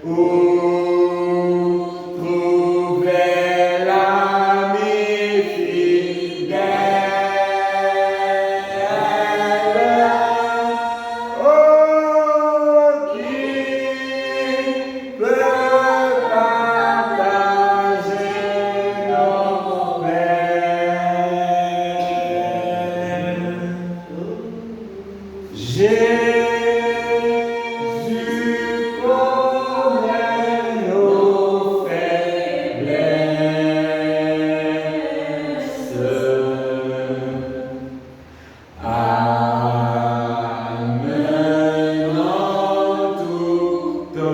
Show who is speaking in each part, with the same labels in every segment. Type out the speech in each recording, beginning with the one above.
Speaker 1: Où trouver l'ami fidèle? Oh, qui peut partager nos peines? Jésus connaît nos faiblesses. Amenons tout au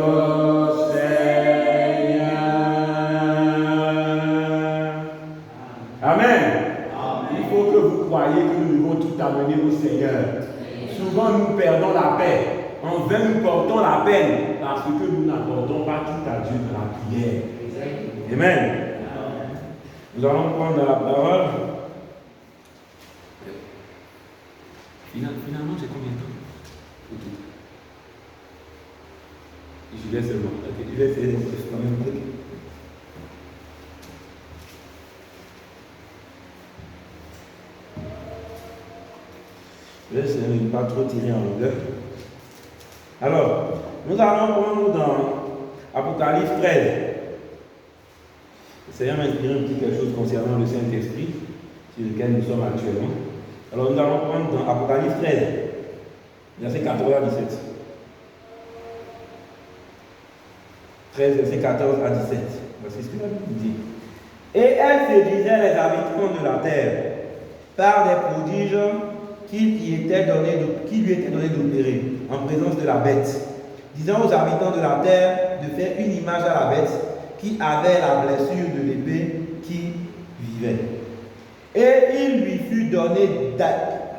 Speaker 1: Seigneur. Amen. Il faut que vous croyiez que nous devons tout amener au Seigneur. Souvent nous perdons la paix. En vain nous portons la peine parce que nous n'apportons pas tout à Dieu dans la prière. Amen. Nous allons prendre la parole. Finalement, j'ai combien de temps? Je vais seulement. Ok, je vais essayer d'être quand même. Ok. Je vais essayer de ne pas trop tirer en longueur. Alors, nous allons prendre dans Apocalypse 13. Le Seigneur m'a inspiré un petit quelque chose concernant le Saint-Esprit, sur lequel nous sommes actuellement. Alors, nous allons prendre dans Apocalypse 13, verset 14 à 17. 13, verset 14 à 17. Voici ce que la Bible dit. Et elle séduisait les habitants de la terre par des prodiges qui lui était donné d'opérer en présence de la bête, disant aux habitants de la terre de faire une image à la bête qui avait la blessure de l'épée qui vivait. Et il lui fut donné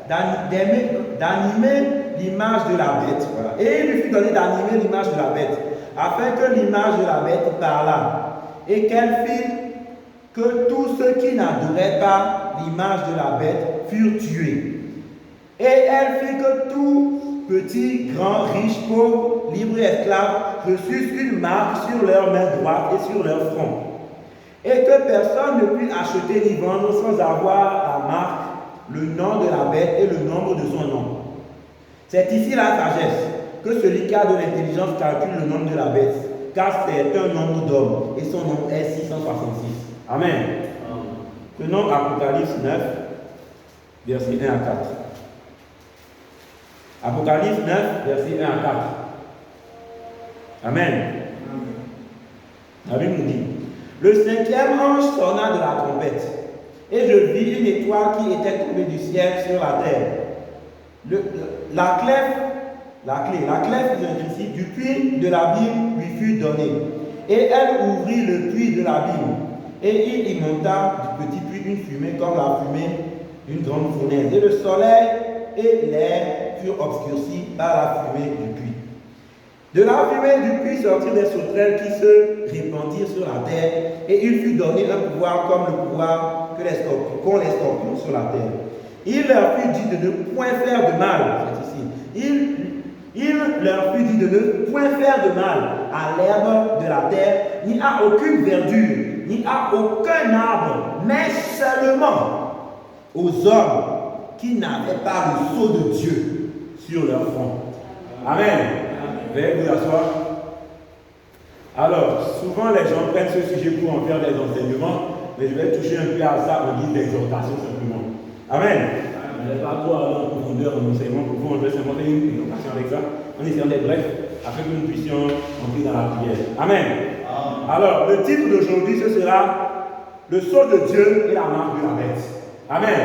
Speaker 1: d'animer l'image de la bête. Voilà. Et il lui fut donné d'animer l'image de la bête, afin que l'image de la bête parlât, et qu'elle fit que tous ceux qui n'adoraient pas l'image de la bête furent tués. Et elle fit que tout petit, grand, riche, pauvre, libre et esclave reçussent une marque sur leur main droite et sur leur front. Et que personne ne put acheter ni vendre sans avoir la marque, le nom de la bête et le nombre de son nom. C'est ici la sagesse, que celui qui a de l'intelligence calcule le nombre de la bête, car c'est un nombre d'hommes et son nom est 666. Amen. Prenons Apocalypse 9, versets 1 à 4. Apocalypse 9, versets 1 à 4. Amen. La Bible nous dit: le cinquième ange sonna de la trompette, et je vis une étoile qui était tombée du ciel sur la terre. La clé du puits de l'abîme lui fut donnée, et elle ouvrit le puits de l'abîme, et il y monta du petit puits une fumée comme la fumée d'une grande fournaise, et le soleil et l'air furent obscurcis par la fumée du puits. De la fumée du puits sortirent des sauterelles qui se répandirent sur la terre, et il fut donné un pouvoir comme le pouvoir qu'ont les scorpions sur la terre. Il leur fut dit de ne point faire de mal, c'est ici. Il leur fut dit de ne point faire de mal à l'herbe de la terre, ni à aucune verdure, ni à aucun arbre, mais seulement aux hommes qui n'avaient pas le sceau de Dieu sur leur front. Amen. Veuillez vous asseoir. Alors, souvent les gens prennent ce sujet pour en faire des enseignements, mais je vais toucher un peu à ça en guise d'exhortation simplement. Amen. Je ne vais pas trop aller en profondeur en enseignement profond, je vais simplement faire une présentation avec ça, en essayant d'être bref, afin que nous puissions entrer dans la prière. Amen. Alors, le titre d'aujourd'hui, ce sera le sceau de Dieu et la marque de la bête. Amen.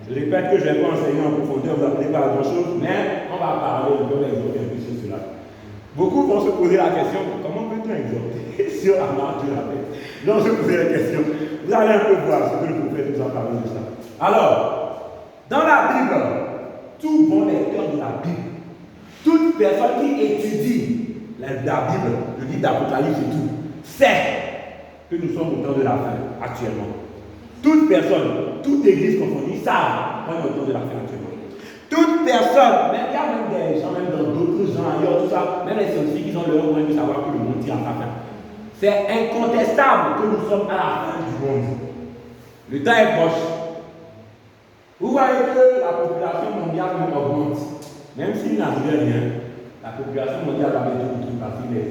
Speaker 1: Je répète que je ne vais pas enseigner en profondeur, vous n'apprenez pas grand chose, mais on va parler, on peut exhorter un peu sur cela. Beaucoup vont se poser la question: comment peut-on exhorter sur la marque de la bête? Ils vont se poser la question. Vous allez un peu voir ce que le prophète nous a parlé de ça. Alors, dans la Bible, tout bon lecteur de la Bible, toute personne qui étudie la Bible, le livre d'Apocalypse et tout, sait que nous sommes au temps de la fin actuellement. Toute personne, toute église confondue, savent qu'on est au temps de la fin actuellement. Toute personne, même il y a même des gens, même dans d'autres gens ailleurs, tout ça, même les scientifiques, ils ont leur point de savoir que le monde tire à sa fin. C'est incontestable que nous sommes à la fin du monde. Le temps est proche. Vous voyez que la population mondiale même augmente. Même s'il n'arrivait rien, la population mondiale va bientôt outrepasser les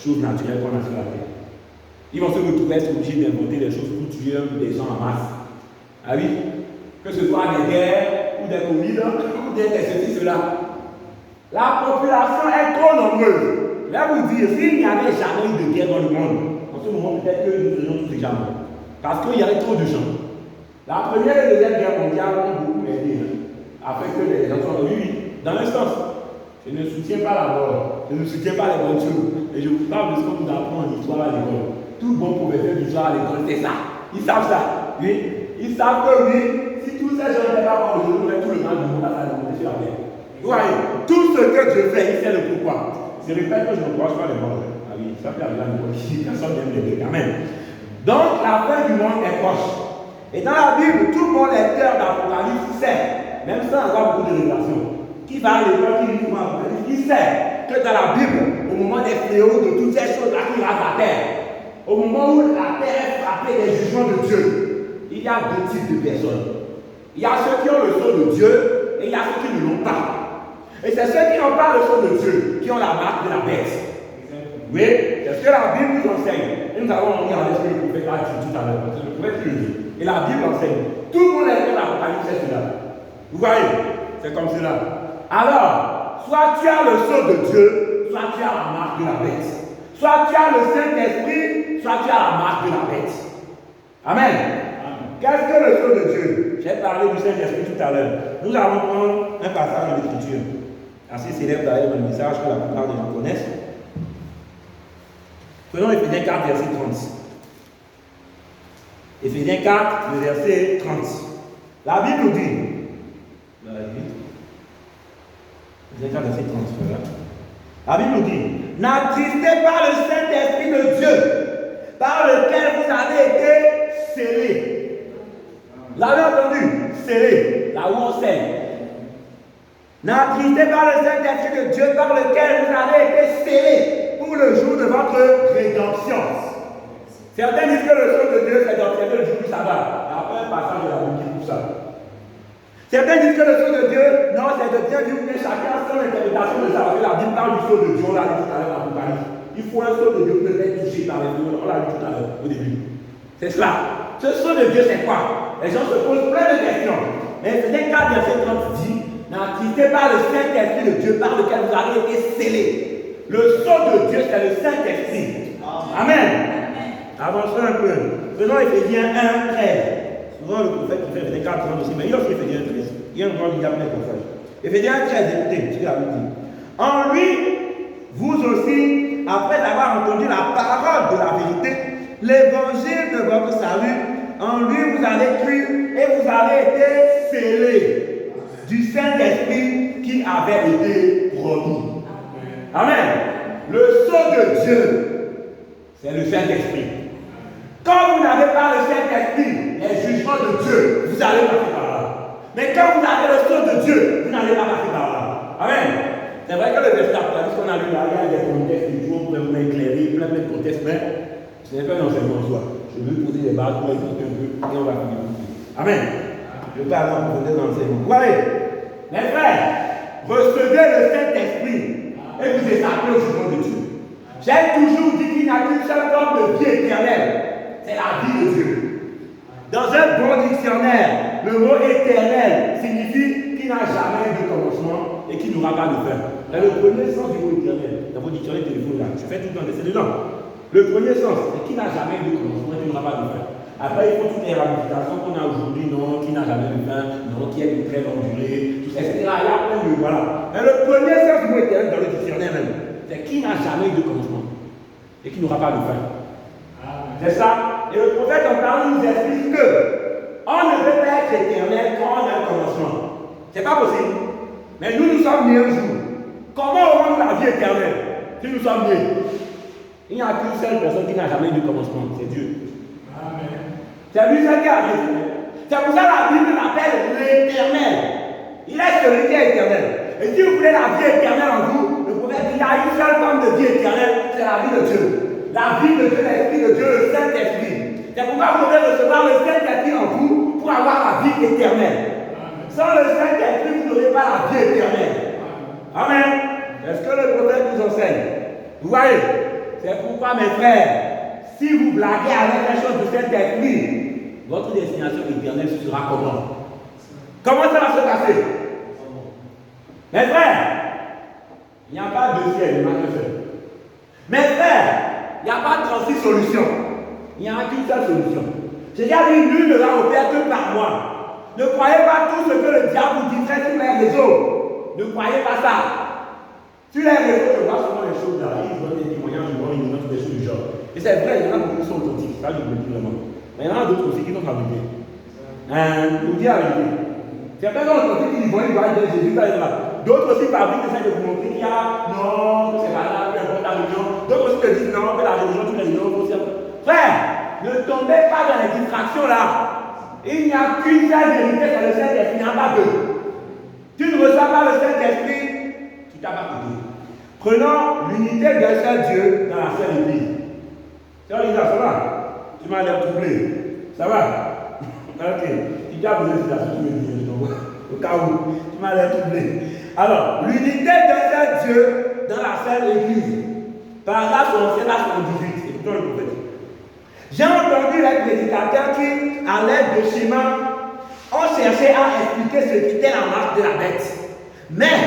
Speaker 1: choses naturelles qu'on a sur la Terre. Ils vont se retrouver obligés d'inventer des choses pour tuer des gens en masse. Ah oui? Que ce soit des guerres, ou des Covid, ou des ceci, cela. La population est trop nombreuse. Je vais vous dire, s'il n'y avait jamais eu de guerre dans le monde, en ce moment, peut-être que nous serions tous déjà morts. Parce qu'il y avait trop de gens. La première et la deuxième guerre mondiale ont beaucoup aidé. Après que les gens sont oui, dans un sens. Je ne soutiens pas la mort, je ne soutiens pas les bonnes choses. Et je vous parle de ce qu'on nous apprend en histoire à l'école. Tout bon professeur d'histoire à l'école, c'est ça. Ils savent ça. Oui. Ils savent que oui, si tous ces gens n'étaient pas morts aujourd'hui, tout le mal du monde à la monter sur la terre. Vous voyez, tout ce que Dieu fait, il sait le pourquoi. Je répète que je n'encourage pas les morts. Ah oui, ça peut arriver à l'école ici, personne n'aime les deux. Amen. Donc la fin du monde est proche. Et dans la Bible, tout le monde lecteur d'Apocalypse sait, même sans avoir beaucoup de révélations, qui va à l'école, qui lit Apocalypse, il sait que dans la Bible, au moment des fléaux, de toutes ces choses-là qui rasent la terre, au moment où la terre est frappée des jugements de Dieu, il y a deux types de personnes. Il y a ceux qui ont le sceau de Dieu et il y a ceux qui ne l'ont pas. Et c'est ceux qui n'ont pas le sceau de Dieu qui ont la marque de la bête. Oui, c'est ce que la Bible nous enseigne. Et nous allons regarder ce que le prophète a dit tout à l'heure. C'est le prophète qui le dit. Et la Bible enseigne. Tout le monde est dans l'Apocalypse, c'est cela. Vous voyez, c'est comme cela. Alors, soit tu as le sceau de Dieu, soit tu as la marque de la bête. Soit tu as le Saint-Esprit, soit tu as la marque de la bête. Amen. Qu'est-ce que le sceau de Dieu? J'ai parlé du Saint-Esprit tout à l'heure. Nous allons prendre un passage de l'Écriture, assez célèbre d'ailleurs dans le message que la plupart des gens connaissent. Prenons Éphésiens 4, verset 30. Éphésiens 4, le verset 30. La Bible nous dit, Éphésiens 4, verset 30, voilà. La Bible nous dit, n'attristez pas le Saint-Esprit de Dieu, par lequel vous avez été scellés. Vous avez entendu? Scellé, là où on scelle. N'attristez pas le Saint-Esprit de Dieu par lequel vous avez été scellés pour le jour de votre rédemption. Certains disent que le sceau de Dieu c'est d'observer le jour du sabbat. Il y a pas un passage de la Bible qui dit ça. Certains disent que le sceau de Dieu, non, c'est de bien vivre, mais chacun a son interprétation de ça. Parce que la Bible parle du sceau de Dieu, on l'a dit tout à l'heure dans l'Apocalypse. Il faut un sceau de Dieu pour être touché par les feux, on l'a dit tout à l'heure au début. C'est cela. Ce sceau de Dieu, c'est quoi? Les gens se posent plein de questions. Mais Éphésiens 4, verset 30 dit, n'attristez pas le Saint-Esprit de Dieu par lequel vous avez été scellés. Le sceau de Dieu, c'est le Saint-Esprit. Amen. Avançons un peu. Prenons Éphésiens 1, 13. Souvent le prophète qui fait Éphésiens 4, 30 aussi, mais il y a aussi Éphésiens 13. Il y a un grand lien avec le passage. Éphésiens 13, écoutez ce qu'il a dit. En lui, vous aussi, après avoir entendu la parole de la vérité, l'évangile de votre salut, en lui vous avez cru et vous avez été scellés du Saint-Esprit qui avait été promis. Amen. Le sceau de Dieu, c'est le Saint-Esprit. Quand vous n'avez pas le Saint-Esprit, les jugements de Dieu, vous allez passer par là. Mais quand vous avez le sceau de Dieu, vous n'allez pas passer par là. Amen. C'est vrai que le verset d'Apocalypse qu'on a lu là, il y a des contextes du jour pour vous éclairer, plein de contextes, mais ce n'est pas un enseignement en soi. Je veux poser les bases pour expliquer un peu et on va finir. Amen. Je parle dans le contexte de l'enseignement. Vous voyez, mes frères, recevez le Saint-Esprit et vous échappez au jugement de Dieu. J'ai toujours dit qu'il n'y a qu'une seule forme de vie éternelle. C'est la vie de Dieu. Dans un bon dictionnaire, le mot éternel signifie qu'il n'a jamais eu de commencement et qu'il n'aura pas de fin. C'est le premier sens du mot éternel. Dans vos dictionnaires téléphone là, je fais tout le temps, c'est dedans. Le premier sens, c'est qu'il n'a jamais eu de commencement et qu'il n'aura pas de fin. Après, il faut toutes les ramifications qu'on a aujourd'hui, non, qui n'a jamais eu de fin, non, qui est de très longue durée, tout, etc. Il y a plein de voilà. Mais le premier sens du mot éternel dans le dictionnaire même, c'est qu'il n'a jamais eu de commencement et qu'il n'aura pas de fin. C'est ça. Et le prophète en parlant nous explique que on ne peut pas être éternel quand on a un commencement. C'est pas possible. Mais nous sommes nés un jour. Comment aurons-nous la vie éternelle si nous sommes nés? Il n'y a qu'une seule personne qui n'a jamais eu de commencement, c'est Dieu. Amen. C'est lui seul qui a dit. C'est pour ça que la Bible l'appelle l'éternel. Il est celui qui est éternel. Et si vous voulez la vie éternelle en vous, le prophète dit, il y a une seule forme de vie éternelle, c'est la vie de Dieu. La vie de Dieu, l'Esprit de Dieu, le Saint-Esprit. C'est pourquoi vous devez recevoir le Saint-Esprit en vous pour avoir la vie éternelle. Sans le Saint-Esprit, vous n'aurez pas la vie éternelle. Amen. Est-ce que le prophète nous enseigne? Vous voyez? C'est pourquoi, mes frères, si vous blaguez avec les choses du Saint-Esprit, votre destination éternelle sera comment? Comment ça va se passer? Mes frères, il n'y a pas de ciel, il n'y a qu'un seul. Mes frères, il n'y a pas de 36 solutions. Il n'y a qu'une seule solution. C'est-à-dire, nul ne va au Père que par moi. Ne croyez pas tout ce que le diable vous dit sur les réseaux. Ne croyez pas ça. Sur les réseaux, je vois souvent les choses là. Ils donnent des témoignages, ils donnent des choses du genre. Et c'est vrai, il y en a beaucoup qui sont authentiques. Ça, je vous le dis vraiment. Mais il y en a d'autres aussi qui sont fabriqués. Je vous dis la vérité. Certains sont authentiques qui disent, ils voient Jésus, là. D'autres aussi fabriquent, essaient de vous montrer qu'il y a, non, c'est pas là, peu importe la religion. D'autres aussi te disent, non, mais la religion, toutes les religions, aussi. Frère, ne tombez pas dans les distractions là. Il n'y a qu'une seule vérité, c'est le Saint-Esprit, il n'y en a pas deux. Tu ne reçois pas le Saint-Esprit, tu t'as pas compris. Prenons l'unité d'un seul Dieu dans la seule Église. Ça va? Tu m'as l'air troublé. Ça va? Ok. Tu t'as posé la question, tu me dis, au cas où. Tu m'as l'air troublé. Alors, l'unité d'un seul Dieu dans la seule Église. Paragraphe 77 à 78. Écoutons le prophète. J'ai entendu les prédicateurs qui, à l'aide de schémas, ont cherché à expliquer ce qu'était la marque de la bête. Mais,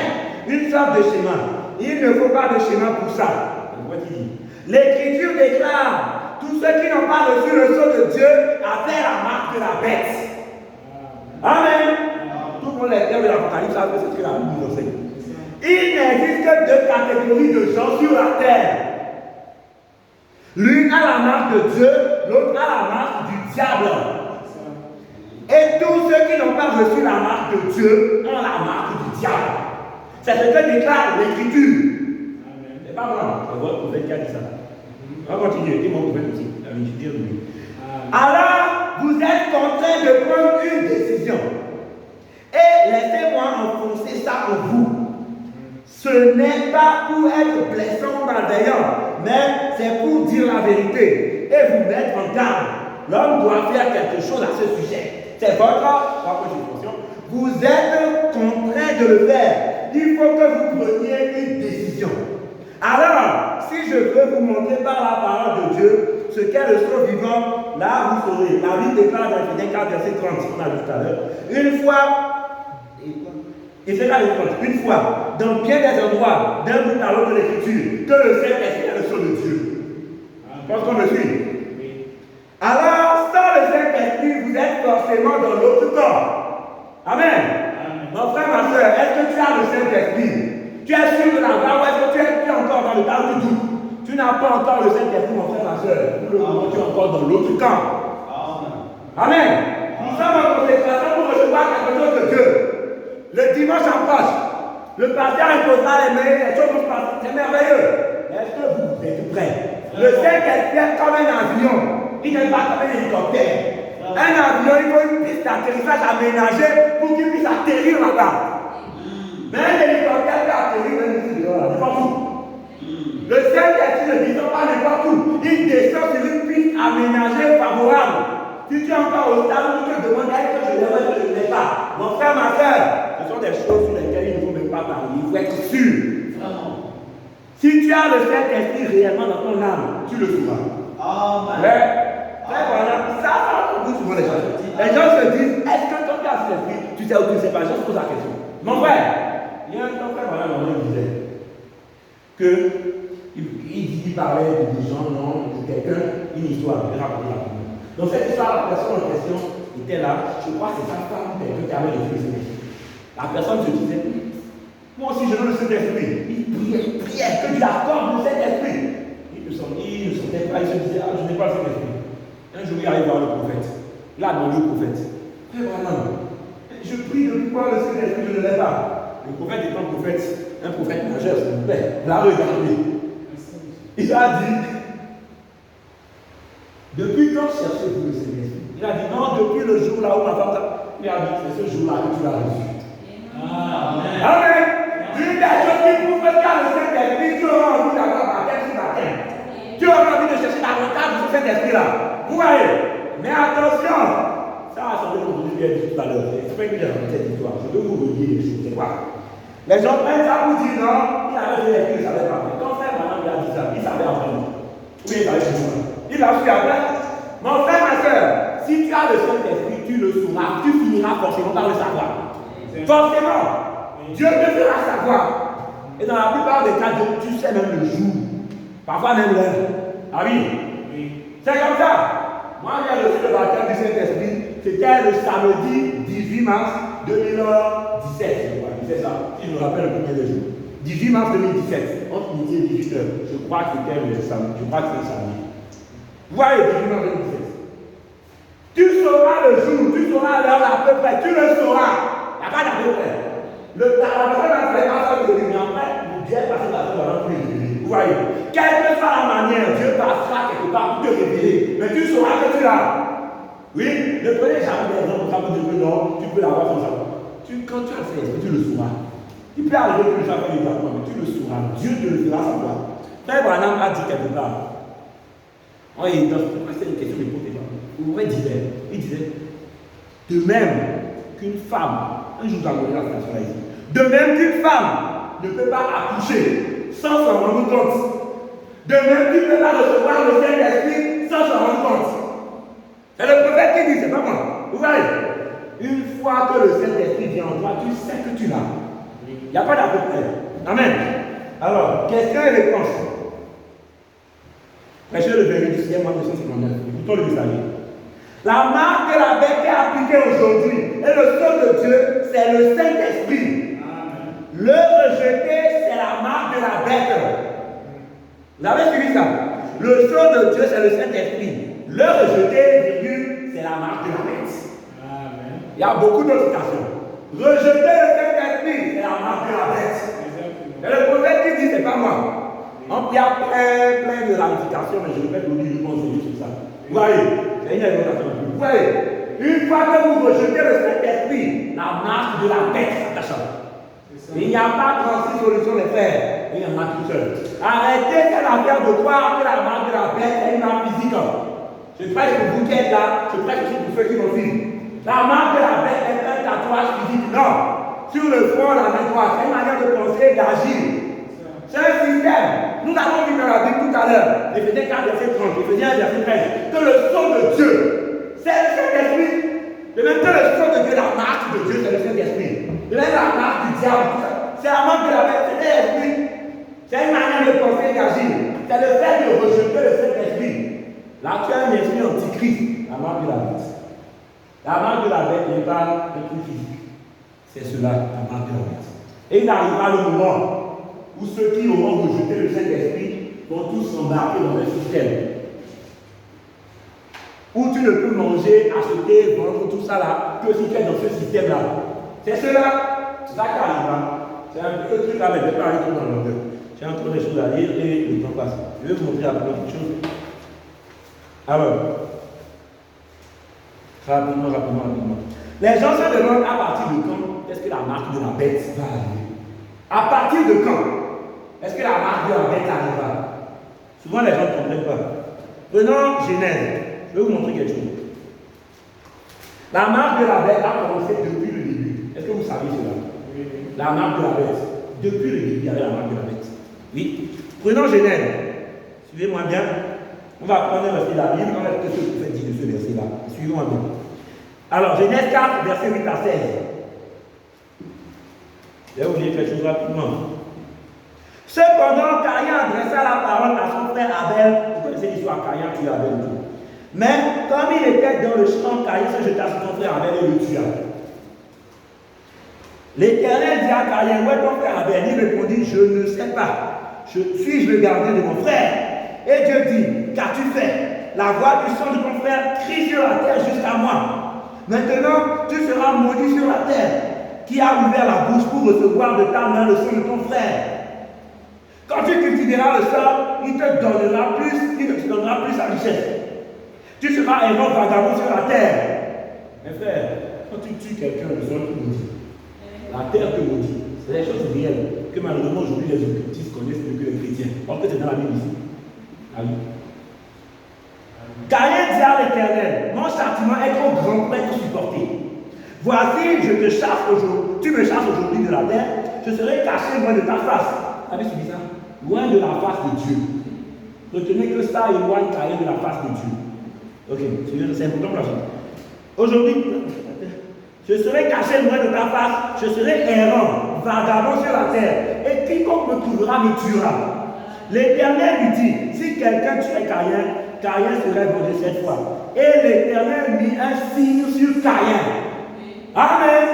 Speaker 1: une sorte de schéma. Il ne faut pas de schéma pour ça. L'Écriture déclare tous ceux qui n'ont pas reçu le sceau de Dieu avaient la marque de la bête. Amen. Tout le monde lecteur de l'Apocalypse savent que c'est ce que la Bible nous enseigne. Il n'existe que deux catégories de gens sur la terre. L'une a la marque de Dieu, l'autre a la marque du diable. Et tous ceux qui n'ont pas reçu la marque de Dieu ont la marque du diable. C'est ce que déclare l'Écriture. C'est pas vrai. C'est votre prophète qui a dit ça. On va continuer. Dis mon prophète aussi. Alors, vous êtes contraints de prendre une décision. Et laissez-moi enfoncer ça en vous. Ce n'est pas pour être blessant ou malveillant, mais c'est pour dire la vérité et vous mettre en garde. L'homme doit faire quelque chose à ce sujet. C'est votre proposition. Vous êtes contraint de le faire. Il faut que vous preniez une décision. Alors, si je veux vous montrer par la parole de Dieu ce qu'est le sceau vivant, là vous saurez. La Bible déclare dans Éphésiens 4, verset 30, on a vu tout à l'heure. Une fois, dans bien des endroits, d'un bout à l'autre de l'Écriture, que le Saint-Esprit est le sceau de Dieu. Je pense qu'on me suit. Alors, sans le Saint-Esprit, vous êtes forcément dans l'autre corps. Amen. Mon frère, ma soeur, est-ce que tu as le Saint-Esprit? Tu es sûr de l'avoir ou est-ce que tu es encore dans le temps du doute? Tu n'as pas encore le Saint-Esprit, mon frère, ma soeur. Pour le moment, tu es encore dans l'autre camp. Amen. Nous sommes en consécration pour recevoir quelque chose de Dieu. Le dimanche approche. Le pasteur imposera les mains, les choses vont se passer. C'est merveilleux. Est-ce que vous êtes prêts? Le Saint-Esprit est comme un avion. Il n'est pas comme un hélicoptère. Un avion, il faut une piste d'atterrissage aménagée pour qu'il puisse atterrir là-bas. Mais un hélicoptère peut atterrir même ici dehors, n'importe où. Le Saint-Esprit ne descend pas n'importe où. Il descend sur une piste aménagée favorable. Si tu es encore au stade où tu te demandes est-ce que je l'ai ou est-ce que je ne l'ai pas, mon frère, ma soeur, ce sont des choses sur lesquelles il ne faut même pas parler. Il faut être sûr. Vraiment. Si tu as le Saint-Esprit réellement dans ton âme, tu le sauras. Amen. Mais, voilà, ça va beaucoup souvent les gens. Les gens se disent, est-ce que quand tu as l'Esprit, tu sais ou tu ne sais pas? Je te pose la question. Mon frère, il y a un temps, voilà, il disait qu'il parlait de gens, non, de quelqu'un, une histoire, il racontait la première. Donc cette histoire, la personne en question était là, je crois que c'est sa femme quelqu'un qui avait le Saint-Esprit. La personne se disait, moi aussi je veux le Saint-Esprit. Il priait, que Dieu accorde le Saint-Esprit. Il ne sentait pas, il se disait, ah, je n'ai pas le Saint-Esprit. Un jour il arrive voir le prophète. Il a demandé au prophète, frère Branham, je prie depuis quoi le Saint-Esprit, je ne l'ai pas. Le prophète étant un prophète majeur, s'il vous plaît, l'a regardé. Il a dit, depuis quand cherchez-vous le Saint-Esprit? Il a dit, non, depuis le jour là où ma femme, il a dit, c'est ce jour-là que tu l'as reçu. Amen. Amen. L'une des choses qui prouve que tu as le Saint-Esprit, tu auras envie d'avoir baptême sur baptême. Tu auras envie de chercher davantage de cet esprit-là. Vous voyez? Mais attention, ça a semblé comme je l'ai dit tout à l'heure. C'est pas que j'ai raconté cette histoire. Je vais vous redire les choses. C'est quoi? Les gens prennent ça pour dire non, il avait fait l'esprit, il ne savait pas. Mais quand frère Madame lui a dit ça, il savait après. Oui, il savait plus moi. Il a su après. Mon frère, ma soeur, si tu as le Saint-Esprit, tu le sauras. Tu finiras forcément par le savoir. Forcément. Dieu te fera savoir. Et dans la plupart des cas, tu sais même le jour. Parfois même l'heure. Ah oui. C'est comme ça. Moi, j'ai reçu le baptême du Saint-Esprit. C'était le samedi 18 mars 2017. C'est ça. Si je me rappelle le premier des jours. 18 mars 2017. Entre midi et 18h. Je crois que c'était le samedi. Je crois que c'est le samedi. Vous voyez, 18 mars 2017. Tu sauras le jour. Tu sauras l'heure à peu près. Tu le sauras. Il n'y a pas d'à peu près. La personne a fait un seul de mais après, Dieu est passé par là pour te révéler. Vous voyez, quelle que soit la manière, Dieu passera quelque part pour te révéler. Mais tu sauras que tu l'as. Oui, ne prenez jamais des gens pour ça pour dire que non, tu peux l'avoir comme ça. Quand tu as fait, tu le sauras. Il peut arriver que les gens fassent exactement, mais tu le sauras. Dieu te le fera savoir. Frère Branham a dit quelque part. Oui, c'est une question de protection. Vous voyez, il disait, de même qu'une femme, un jour dans la France, ici. De même qu'une femme ne peut pas accoucher sans s'en rendre compte. De même qu'il ne peut pas recevoir le Saint-Esprit sans s'en rendre compte. C'est le prophète qui dit, c'est pas moi. Vous voyez? Une fois que le Saint-Esprit vient en toi, tu sais que tu l'as. Il n'y a pas d'à peu près. Amen. Alors, question et réponse. Prêchez le verset du ciel, 1959. Écoutons le messager. La marque de la bête qui est appliquée aujourd'hui et le sceau de Dieu, c'est le Saint-Esprit. Le rejeter, c'est la marque de la bête. Vous avez suivi ça? Le sceau de Dieu, c'est le Saint-Esprit. Le rejeter, c'est la marque de la bête. Amen. Il y a beaucoup d'autres citations. Rejeter le Saint-Esprit, c'est la marque de la bête. Et le prophète qui dit, c'est pas moi. Il y a plein de ramifications, mais je ne vais pas vous dire, je pense sur ça. Vous voyez, c'est une évocation. Vous voyez, une fois que vous rejetez le Saint-Esprit, la marque de la bête s'attache. Il n'y a pas 36 solutions de faire. Il y en a qu'une seule. Arrêtez cette affaire de croire que la marque de la bête est une marque physique. Je prêche pour vous qui êtes là, je prêche aussi pour ceux qui m'ont suivi. La marque de la bête est un tatouage physique. Non. Sur le front, la main droite, c'est une manière de penser et d'agir. C'est un système. Nous avons vu dans la Bible tout à l'heure, Éphésiens 4, verset 30, Éphésiens 1, verset 13, que le sceau de Dieu, c'est le Saint-Esprit. De même que le sceau de Dieu, la marque de Dieu, c'est le Saint-Esprit. De même la marque du diable, c'est la marque de la bête, c'est l'esprit. C'est une manière de penser et d'agir. C'est le fait de rejeter le Saint-Esprit. Là, tu as un esprit antichrist, la marque de la bête. La marque de la bête n'est pas un truc physique. C'est cela, la marque de la bête. Et il arrivera le moment où ceux qui auront rejeté le Saint-Esprit vont tous s'embarquer dans un système où tu ne peux manger, acheter, vendre, tout ça là, que si tu es dans ce système-là. C'est cela, c'est ça qui arrivera. C'est un peu le truc là, mais je ne vais pas aller trop dans l'ordre. J'ai encore des choses à lire et le temps passe. Je vais vous montrer rapidement quelque chose. Alors, rapidement. Les gens se demandent à partir de quand est-ce que la marque de la bête va arriver. À partir de quand est-ce que la marque de la bête arrivera? Souvent les gens ne comprennent pas. Prenons Genèse. Je vais vous montrer quelque chose. La marque de la bête a commencé depuis le début. Est-ce que vous savez cela? Oui. La marque de la bête. Depuis le début, il y avait la marque de la bête. Oui. Prenons Genèse. Suivez-moi bien. On va prendre un verset de la Bible. On va voir ce que vous faites dire de ce verset-là. Suivez-moi bien. Alors, Genèse 4, verset 8 à 16. Je vais vous dire quelque chose rapidement. Cependant, Caïn adressa la parole à son frère Abel. Vous connaissez l'histoire, Caïn tue Abel. Mais comme il était dans le champ, Caïn se jeta sur son frère Abel et le tua. L'Éternel dit à Caïn, où est ton frère Abel? Il répondit, je ne sais pas. Suis-je le gardien de mon frère? Et Dieu dit, qu'as-tu fait? La voix du sang de ton frère crie sur la terre jusqu'à moi. Maintenant, tu seras maudit sur la terre, qui a ouvert la bouche pour recevoir de ta main le sang de ton frère. Quand tu cultiveras le sol, il te donnera plus sa richesse. Tu seras errant vagabond sur la terre. Mes frères, quand tu tues quelqu'un, le sol qui nous dit. La terre te maudit. C'est des choses réelles que malheureusement aujourd'hui les occultistes connaissent mieux que les chrétiens. Parce que c'est dans la Bible ici. Amen. Caïn dit à l'Éternel, mon châtiment est trop grand pour être supporté. Voici, je te chasse aujourd'hui, tu me chasses aujourd'hui de la terre, je serai caché loin de ta face. Vous avez suivi ça? Loin de la face de Dieu. Retenez que ça éloigne Caïn de la face de Dieu. Ok, c'est important pour la suite. Aujourd'hui, je serai caché loin de ta face, je serai errant, vagabond sur la terre, et quiconque me trouvera me tuera. L'Éternel lui dit, si quelqu'un tuait Caïn, Caïn serait vengé cette fois. Et l'Éternel mit un signe sur Caïn. Amen.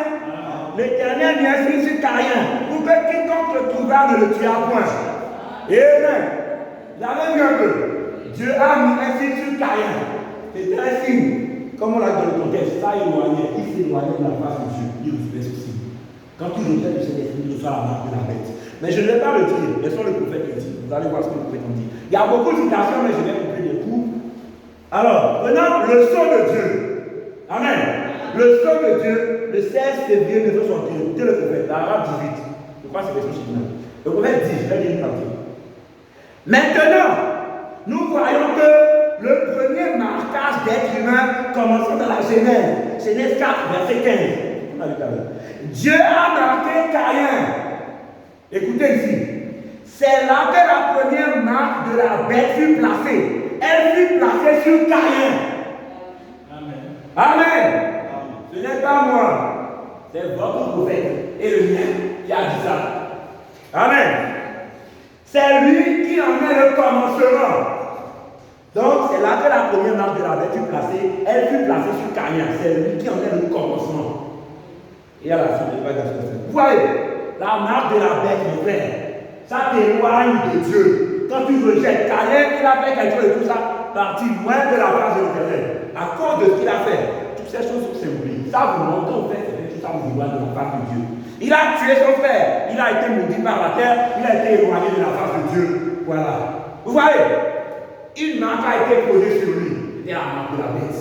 Speaker 1: L'Éternel mit un signe sur Caïn, pour que quiconque le trouvera ne le tuera point. Amen. La même que Dieu a mis un signe sur Caïn. C'était un signe. Comme on l'a dit dans le contexte, ça éloignait, il s'éloignait de la face de Dieu. Il recevait ce signe. Quand tu rejettes le Saint-Esprit, tu reçois la marque de la bête. Mais je ne vais pas le dire. Laissons le prophète le dire. Vous allez voir ce que le prophète en dit. Il y a beaucoup de citations, mais je vais couper les coups. Alors, prenons le sceau de Dieu. Amen. Le sceau de Dieu, le 16 février 1961. Écoutez le prophète, l'Arabe 18. Je crois que c'est version chinoise. Le prophète dit, je vais lire une partie. Maintenant, nous voyons que le premier marquage d'être humain commençant dans la Genèse. Genèse 4, verset 15. On a vu tout à l'heure. Dieu a marqué Caïn. Écoutez ici. C'est là que la première marque de la bête fut placée. Elle fut placée sur Caïn. Amen. Amen. Ce n'est pas moi. C'est votre prophète et le mien qui a dit ça. Amen. C'est lui qui en est le commencement. Donc, c'est là que la première marque de la bête fut placée. Elle fut placée sur Caïn. C'est lui qui en est le commencement. Et à la suite, vous voyez, la marque de la bête, mon frère, ça t'éloigne de Dieu. Quand tu rejettes Caïn, il a fait quelque chose de tout ça, parti loin de la face de l'Éternel. À cause de ce qu'il a fait, toutes ces choses sont symboliques. Ça vous montre en fait, c'est tout ça vous éloigne de la face de Dieu. Il a tué son frère, il a été maudit par la terre, il a été éloigné de la face de Dieu. Voilà. Vous voyez? Une marque a été posée sur lui. C'était la marque de la bête.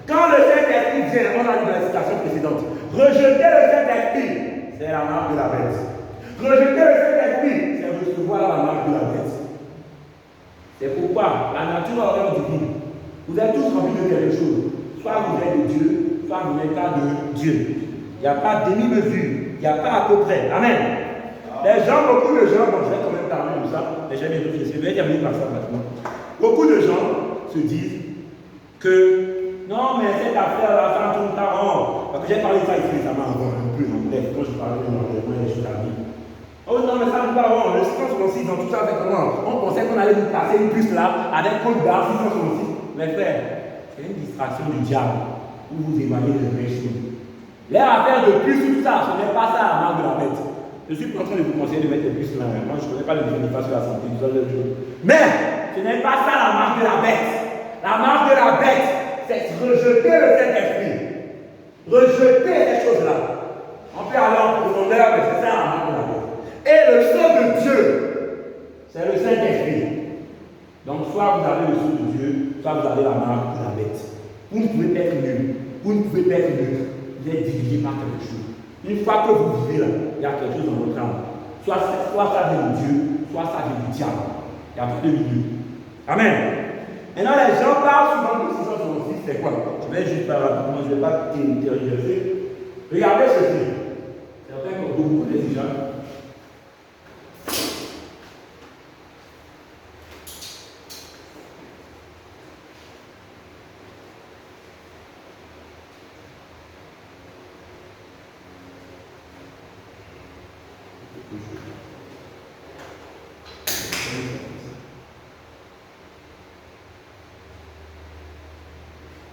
Speaker 1: Quand le Saint-Esprit vient, on a dit dans la citation précédente, rejeter le Saint-Esprit, c'est la marque de la bête. Rejeter le Saint-Esprit, c'est recevoir la marque de la bête. C'est pourquoi la nature horreur divine, vous êtes tous remplis de quelque chose. Soit vous êtes de Dieu, soit vous n'êtes pas de Dieu. Il n'y a pas de demi-mesure, il n'y a pas à peu près. Amen. Les gens, beaucoup de gens, bon, je vais quand même parler de ça, mais j'ai bientôt fini, je vais terminer par ça maintenant. Beaucoup de gens se disent que non, mais cette affaire-là, ça ne tourne pas rond. Parce que j'ai parlé de ça ici récemment avant, un peu en bref, quand je parlais de l'enlèvement et des choses à dire. Oh non, mais ça ne tourne pas rond. Le 666 dans tout ça, avec comment on pensait qu'on allait nous placer une puce là, avec code barre 666. Mais frère, c'est une distraction du diable pour vous éloigner de vraies choses. Les affaires de puce, tout ça, ce n'est pas ça la marque de la bête. Je suis pas en train de vous conseiller de mettre des puces là. Moi, je ne connais pas les différences sur la santé, tout ça, mais ce n'est pas ça la marque de la bête. La marque de la bête, c'est rejeter le Saint-Esprit. Rejeter ces choses-là. On peut aller en profondeur, mais c'est ça la marque de la bête. Et le sceau de Dieu, c'est le Saint-Esprit. Donc, soit vous avez le sceau de Dieu, soit vous avez la marque de la bête. Vous ne pouvez pas être nul. Vous ne pouvez pas être nul. Vous êtes dirigé par quelque chose. Une fois que vous vivez là, il y a quelque chose dans votre âme. Soit ça vient de Dieu, soit ça vient du diable. Il y a plus de milieu. Amen. Maintenant, les gens parlent souvent de 666, c'est quoi? Je vais juste parler rapidement, je ne vais pas tergiverser. Regardez ceci. Certains comme beaucoup de gens.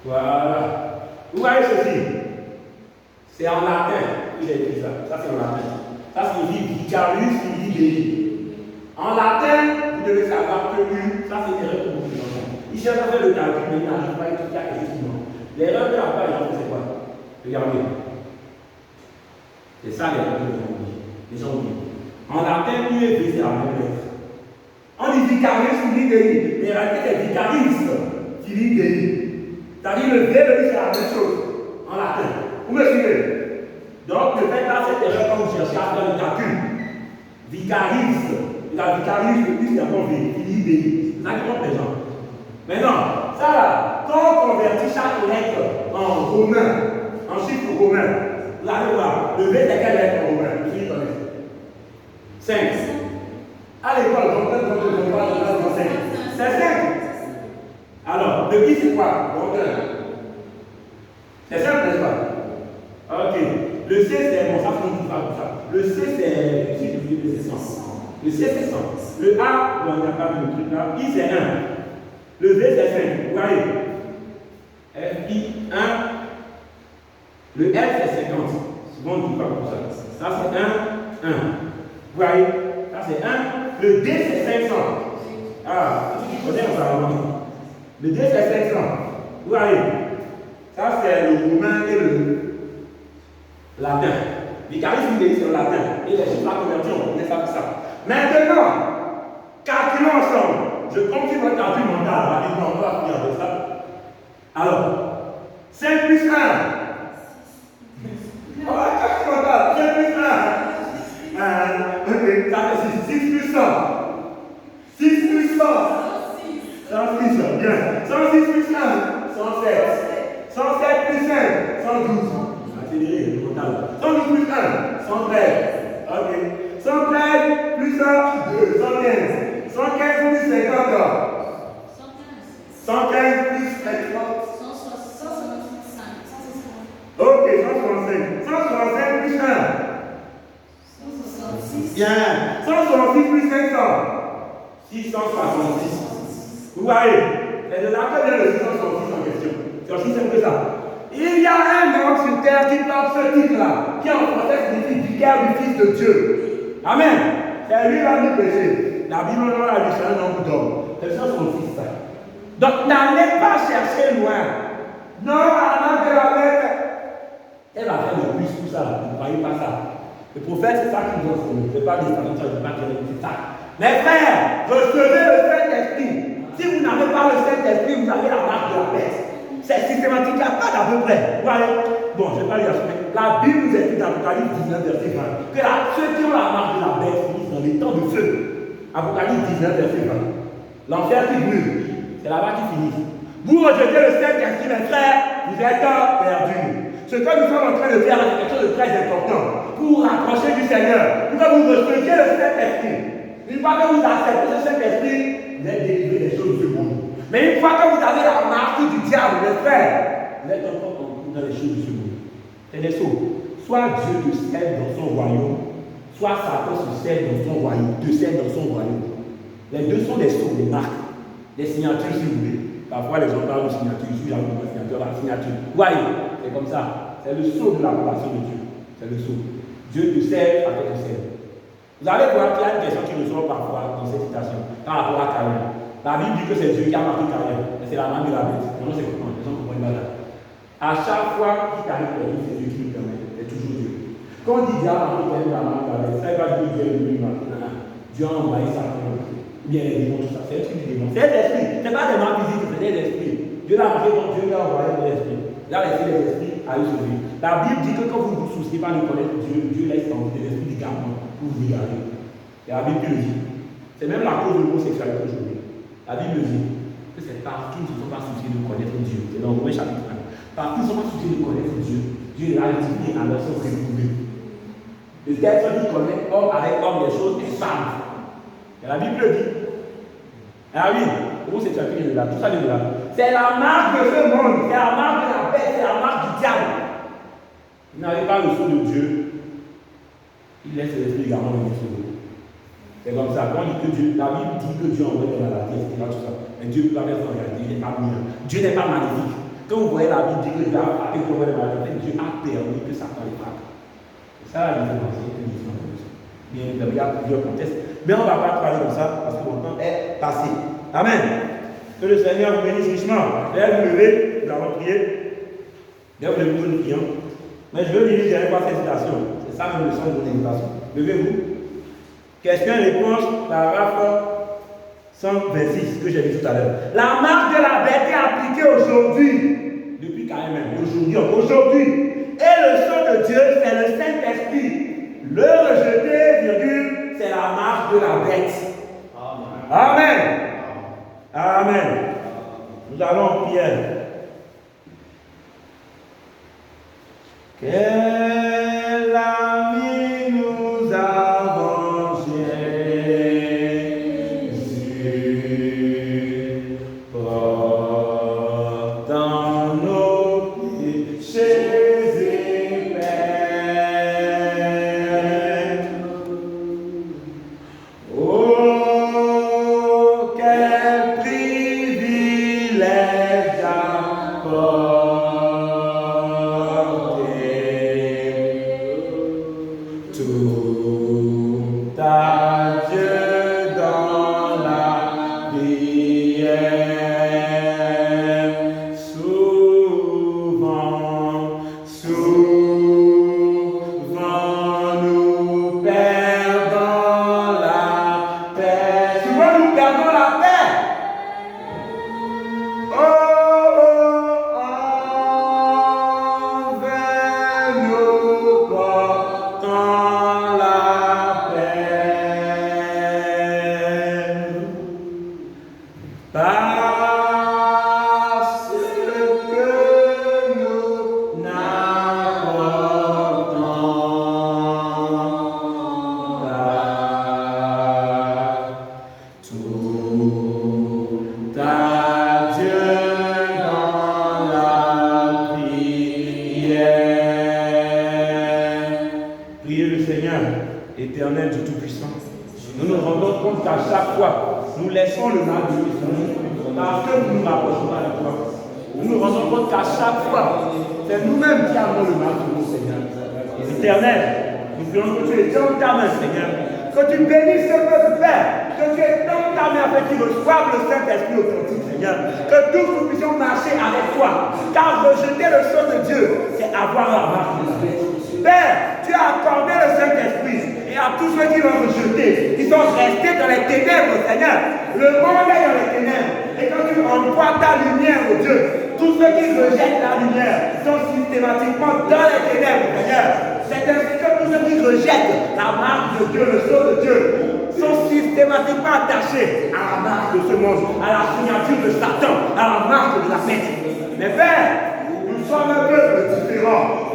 Speaker 1: Voilà. Vous voyez ceci? C'est en latin que j'ai écrit ça. Ça, c'est en latin. Ça signifie vicarius filii. En latin, vous devez savoir que ça, c'est une erreur pour beaucoup de gens. Ils cherchent à faire le calcul, mais ils n'arrivent pas à étudier quelque chose qui manque. L'erreur que la plupart des gens, c'est quoi? Regardez. C'est ça l'erreur que les gens oublient. En latin, U et V, c'est la même lettre. On dit vicarius filii. Mais en réalité, c'est vicarius filii. C'est-à-dire le V, c'est la même chose en latin. Vous me suivez? Donc, ne faites pas cette erreur quand vous cherchez à faire le calcul. Vicariste. La vicariste, le plus, c'est encore vérifié. C'est ça qui compte les gens. Maintenant, ça là, quand on convertit chaque lettre en romain, en chiffre romain, vous allez voir, le V c'est quelle lettre en romain? Je suis étonné. 5. À l'école, donc, c'est 5. Alors, le I c'est quoi? Donc, c'est simple, n'est-ce pas? Ok. Le C c'est, bon, ça se trouve pas comme ça. Le C c'est 100. Le C c'est 100. Le A, bon, il n'y a pas de truc là. I c'est 1. Le V c'est 5. Vous voyez? F, I, 1. Le F c'est 50. Souvent on ne dit pas comme ça. Ça c'est 1, 1. Vous voyez? Ça c'est 1. Le D c'est 500. Ah, tu connais ça avant. Le D c'est 500. Vous voyez? Ça c'est le romain et le latin. Vicariste, il est sur le latin. Et les chiffres à convertir, on connaît ça pour ça. Maintenant, calculons ensemble. Je compte sur votre calcul mental rapidement. On va finir avec ça. Alors, 5 plus 1. On va calculer mental. 5 plus 1. Ok, ça fait 6 plus 100. 6 plus 100. 106, bien. 106 plus 1. 107. 107 plus 5. 112. Accéléré, le mental. 112 plus 1. 113. Ok. 113 plus 1. 2. 115. 115 plus 50. 115 plus 50. Ok, 165. 165 plus 1. 166. Bien. 166 plus 500. 666. Vous voyez, c'est de là que vient le 666 en question. C'est aussi simple que ça. Il y a un homme sur terre qui porte ce titre-là, qui en français signifie vicaire du Fils de Dieu. Amen. C'est lui l'homme du péché. La Bible nous l'a dit, c'est un homme d'homme. C'est ça son fils. Donc n'allez pas chercher loin. Non, à la main de la bête. Elle va faire le plus pour ça. Ne croyez pas ça. Le prophète, c'est ça qu'il nous enseigne. Je ne vais pas dire ça, je ne vais pas dire ça. Mais frères, recevez le Saint-Esprit. Si vous n'avez pas le Saint-Esprit, vous avez la marque de la bête. C'est systématique, il n'y a pas d'à peu près. Vous voyez? Bon, je ne vais pas lire ça. La Bible nous explique dans Apocalypse 19, verset 20, que ceux qui ont la marque de la bête finissent dans les temps de feu. Apocalypse 19, verset 20. L'enfer qui brûle, c'est là-bas qui finit. Vous rejetez le Saint-Esprit, mes frères, vous êtes perdus. Ce que nous sommes en train de faire, c'est quelque chose de très important. Pour vous rapprocher du Seigneur, pour que vous receviez le Saint-Esprit. Une fois que vous acceptez ce Saint-Esprit, vous êtes délivré des choses de ce monde. Mais une fois que vous avez la marque du diable, mes frères, vous êtes encore dans les choses de ce monde. C'est des sauts. Soit Dieu te scelle dans son royaume, soit Satan se scelle dans son royaume, te scelle dans son royaume. Les deux sont des sauts, des marques, des signatures si vous voulez. Parfois les gens parlent de signature, ici j'avoue de la signature. Vous voyez, c'est comme ça. C'est le sceau de l'approbation de Dieu. C'est le sceau. Dieu te scelle avec le sel. Vous allez voir qu'il y a une question qui ressort parfois dans cette citation par rapport à Caïn. La Bible dit que c'est Dieu qui a marqué Caïn. C'est la main de la bête. Non, c'est comment? Les gens comprennent pas là. À chaque fois qu'il t'arrive quelque chose, c'est Dieu qui le permet. C'est toujours Dieu. Quand on dit Dieu a marqué Caïn la main de la bête, ça ne veut pas dire que Dieu est lui maintenant. Dieu a envoyé Satan. Bien les démons, tout ça. C'est un truc du démon. C'est des esprits. Ce n'est pas des mains physiques, c'est des esprits. Dieu l'a marqué donc Dieu lui a envoyé des esprits. Là, les esprits arrivent sur lui. La Bible dit que quand vous ne vous souciez pas de connaître Dieu, Dieu laisse tomber des esprits d'égarement pour vous égarer. Et la Bible le dit. C'est même la cause de l'homosexualité aujourd'hui. La Bible dit que c'est parce qu'ils ne se sont pas souciés de connaître Dieu. C'est dans Romains chapitre 1. Parce qu'ils ne se sont pas souciés de connaître Dieu, Dieu est là indiqué à leur sens réprouvés. De telle sorte qu'ils connaissent homme avec homme des choses et femmes. Et la Bible le dit. Ah oui, l'homosexualité est là, tout ça est là. C'est la marque de ce monde, c'est la marque de la bête, c'est la marque du diable. Vous n'avez pas le sceau de Dieu, il laisse l'esprit également venir sur vous. C'est comme ça. Quand il dit que Dieu, la Bible dit que Dieu envoie dans la terre, etc. Tout ça. Mais Dieu ne peut pas faire en réalité, il n'est pas bien. Dieu n'est pas maléfique. Quand vous voyez la Bible dire que Dieu a frappé pour envoyer dans la terre, Dieu a permis que Satan les frappe. C'est ça la différence. Bien, il y a plusieurs contextes. Mais on ne va pas parler comme ça parce que mon temps est passé. Amen. Que le Seigneur vous bénisse richement. D'ailleurs, vous levez, nous allons prier. D'ailleurs, vous levez, nous prions. Mais je veux lire directement cette citation. C'est ça même le sens de votre invitation. Levez-vous. Question-réponse, paragraphe 126 que j'ai vu tout à l'heure. La marque de la bête est appliquée aujourd'hui. Depuis quand même, aujourd'hui. Et le sceau de Dieu, c'est le Saint-Esprit. Le rejeter, virgule, c'est la marque de la bête. Amen. Amen. Nous allons prier. Quel ami nous avons, Jésus, portant nos péchés et peines. Oh, quel privilège d'apporter tout à Dieu dans la prière. Souvent nous perdons la paix. Souvent nous perdons la paix. Envers nous portons la paix. Parce que nous n'apportons pas tout à Dieu dans la prière. Priez le Seigneur, éternel Dieu Tout-Puissant. Nous nous rendons compte qu'à chaque fois, nous laissons le mal de Dieu parce que nous nous rapprochons à la foi. Nous nous rendons compte qu'à chaque fois, c'est nous-mêmes qui avons le mal de nous, Seigneur. Éternel, nous prions que tu étends ta main, Seigneur. Que tu bénisses ce peuple, Père. Que tu étends ta main afin qu'ils reçoivent le Saint-Esprit authentique, Seigneur. Que tous nous puissions marcher avec toi. Car rejeter le sceau de Dieu, c'est avoir la marque de la bête. Père, tu as accordé le Saint-Esprit. Et à tous ceux qui l'ont rejeté, qui sont restés dans les ténèbres, Seigneur. Le monde est dans les ténèbres. Et quand tu envoies ta lumière, oh Dieu, tous ceux qui rejettent la lumière sont systématiquement dans les ténèbres, Seigneur. C'est ainsi que tous ceux qui rejettent la marque de Dieu, le sceau de Dieu, sont systématiquement attachés à la marque de ce monde, à la signature de Satan, à la marque de la bête. Mais Père, nous sommes un peuple différent.